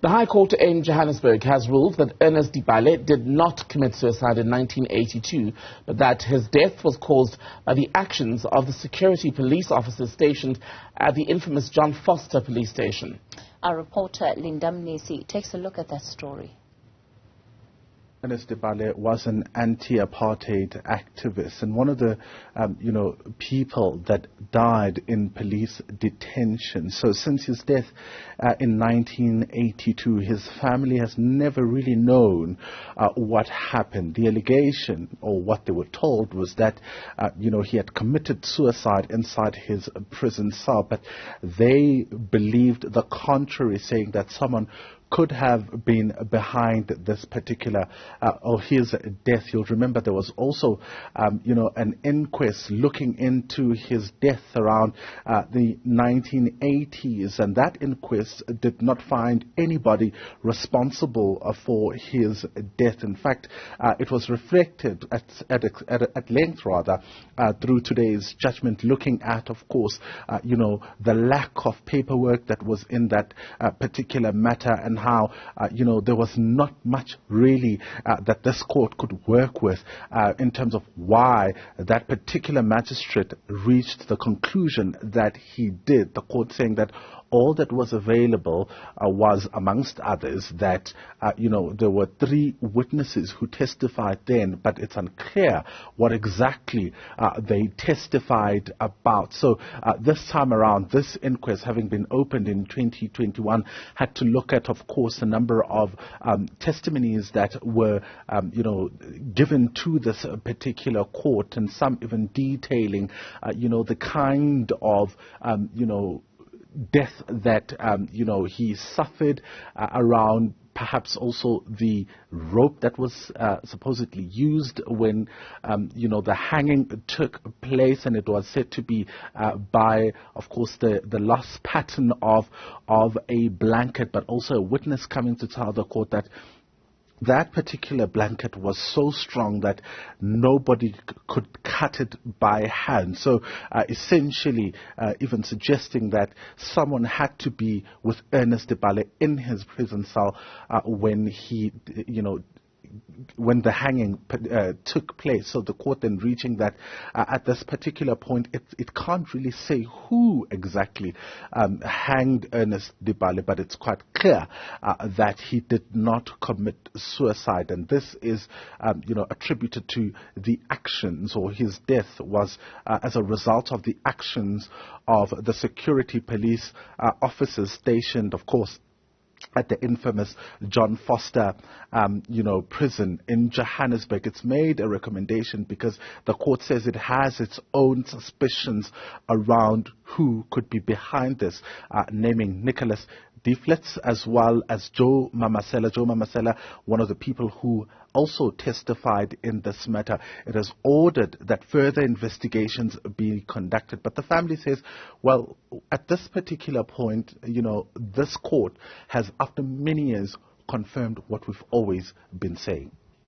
The High Court in Johannesburg has ruled that Ernest Dipale did not commit suicide in 1982, but that his death was caused by the actions of the security police officers stationed at the infamous John Voster police station. Our reporter Linda Mnisi takes a look at that story. Ernest Dipale was an anti-apartheid activist and one of the, people that died in police detention. So since his death in 1982, his family has never really known what happened. The allegation, or what they were told, was that, he had committed suicide inside his prison cell, but they believed the contrary, saying that someone could have been behind this particular, or his death. You'll remember there was also, an inquest looking into his death around the 1980s, and that inquest did not find anybody responsible for his death. In fact, it was reflected at length, rather, through today's judgment, looking at, of course, the lack of paperwork that was in that particular matter, and how, there was not much really that this court could work with in terms of why that particular magistrate reached the conclusion that he did. The court saying that all that was available was, amongst others, that, there were 3 witnesses who testified then, but it's unclear what exactly they testified about. So this time around, this inquest, having been opened in 2021, had to look at, of course, a number of testimonies that were, given to this particular court, and some even detailing, the kind of, death that, he suffered, around perhaps also the rope that was supposedly used when, the hanging took place, and it was said to be by, of course, the loss pattern of a blanket, but also a witness coming to tell the court that that particular blanket was so strong that nobody could cut it by hand. So essentially, even suggesting that someone had to be with Ernest Dipale in his prison cell when he, when the hanging took place. So the court then reaching that at this particular point, it can't really say who exactly hanged Ernest Dipale, but it's quite clear that he did not commit suicide, and this is attributed to the actions, or his death was as a result of the actions of the security police officers stationed, of course, at the infamous John Voster, prison in Johannesburg. It's made a recommendation because the court says it has its own suspicions around who could be behind this, naming Nicholas Deflets as well as Joe Mamasela. Joe Mamasela, one of the people who also testified in this matter. It has ordered that further investigations be conducted. But the family says, well, at this particular point, this court has, after many years, confirmed what we've always been saying.